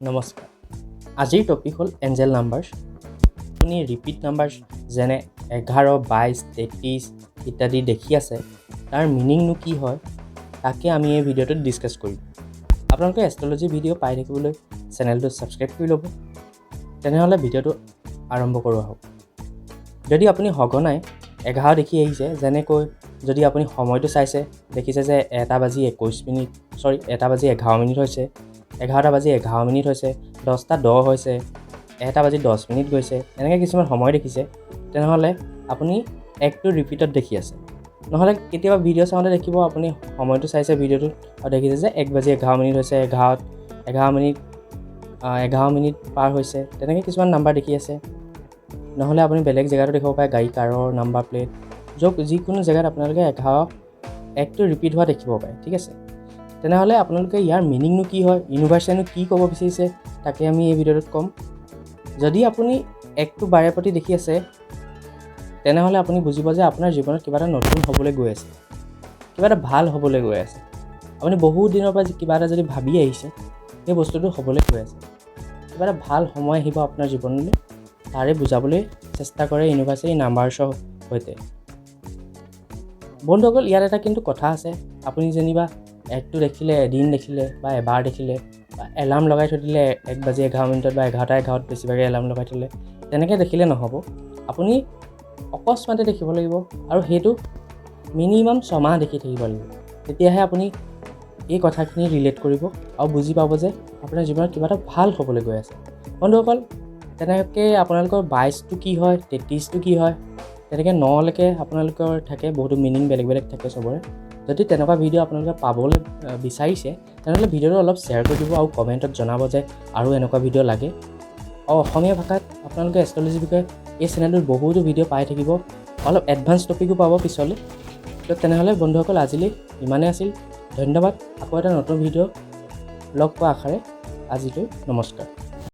নমস্কাৰ। আজিৰ টপিক হ'ল এঞ্জেল নাম্বাৰছ। আপুনি ৰিপিট নাম্বাৰছ যেনে 11, 22, 33 ইত্যাদি দেখি আছে, তাৰ মিনিংনো কি হয় তাকে আমি এই ভিডিঅ'টোত ডিছকাছ কৰিম। আপোনালোকে এষ্ট্ৰলজি ভিডিঅ' পাই থাকিবলৈ চেনেলটো ছাবস্ক্ৰাইব কৰি ল'ব। তেনেহ'লে ভিডিঅ'টো আৰম্ভ কৰোঁ আহক। যদি আপুনি সঘনাই 11 দেখি আহিছে, যেনেকৈ যদি আপুনি সময়টো চাইছে দেখিছে যে 1 বাজি 11 মিনিট হৈছে, 11টা বাজি 11 মিনিট হৈছে, 10টা 10 হৈছে, 1 বাজি 10 মিনিট গৈছে, এনেকৈ কিছুমান সময় দেখিছে, তেনেহ'লে আপুনি একটো ৰিপিটত দেখি আছে। নহ'লে কেতিয়াবা ভিডিঅ' চাওঁতে দেখিব আপুনি সময়টো চাইছে ভিডিঅ'টোত আৰু দেখিছে যে 1 বাজি 11 মিনিট হৈছে, 11 মিনিট পাৰ হৈছে, তেনেকৈ কিছুমান নাম্বাৰ দেখি আছে। নহ'লে আপুনি বেলেগ জেগাতো দেখিব পাৰে, গাড়ী কাৰৰ নাম্বাৰ প্লেট, যিকোনো জেগাত আপোনালোকে 1টো ৰিপিট হোৱা দেখিব পাৰে। ঠিক আছে, তেনেহ'লে আপোনালোকে ইয়াৰ মিনিংনো কি হয়, ইউনিভাৰ্চেনো কি ক'ব বিচাৰিছে তাকে আমি এই ভিডিঅ'টোত ক'ম। যদি আপুনি 1টো বাৰে প্ৰতি দেখি আছে, তেনেহ'লে আপুনি বুজিব যে আপোনাৰ জীৱনত কিবা এটা নতুন হ'বলৈ গৈ আছে, কিবা এটা ভাল হ'বলৈ গৈ আছে। আপুনি বহুত দিনৰ পৰা কিবা এটা যদি ভাবি আহিছে, সেই বস্তুটো হ'বলৈ গৈ আছে, কিবা এটা ভাল সময় আহিব আপোনাৰ জীৱনলৈ, তাৰে বুজাবলৈ চেষ্টা কৰে ইউনিভাৰ্চে এই নাম্বাৰছৰ সৈতে। বন্ধুসকল, ইয়াত এটা কিন্তু কথা আছে। আপুনি যেনিবা 1টো দেখিলে, এদিন দেখিলে বা এবাৰ দেখিলে বা এলাৰ্ম লগাই থৈ দিলে 1 বাজি 11 মিনিটত বা 11টা 11ত বেছিভাগে এলাৰ্ম লগাই থ'লে, তেনেকৈ দেখিলে নহ'ব। আপুনি অকস্মাতে দেখিব লাগিব আৰু সেইটো মিনিমাম 6 মাহ দেখি থাকিব লাগিব। তেতিয়াহে আপুনি এই কথাখিনি ৰিলেট কৰিব আৰু বুজি পাব যে আপোনাৰ জীৱনত কিবা এটা ভাল হ'বলৈ গৈ আছে। বন্ধুসকল, তেনেকৈ আপোনালোকৰ 22টো কি হয়, 33টো কি হয়, তেনেকৈ 9লৈকে আপোনালোকৰ থাকে, বহুতো মিনিং বেলেগ বেলেগ থাকে চবৰে। যদি তেনেকুৱা ভিডিঅ' আপোনালোকে পাবলৈ বিচাৰিছে, তেনেহ'লে ভিডিঅ'টো অলপ শ্বেয়াৰ কৰি দিব আৰু কমেণ্টত জনাব যে আৰু এনেকুৱা ভিডিঅ' লাগে। আৰু অসমীয়া ভাষাত আপোনালোকে এষ্ট্ৰলজিৰ বিষয়ে এই চেনেলটোত বহুতো ভিডিঅ' পাই থাকিব, অলপ এডভান্স টপিকো পাব পিছলৈ। তো তেনেহ'লে বন্ধুসকল, আজিলৈ ইমানেই আছিল। ধন্যবাদ। আকৌ এটা নতুন ভিডিঅ' লগ পোৱা আশাৰে আজিলৈ নমস্কাৰ।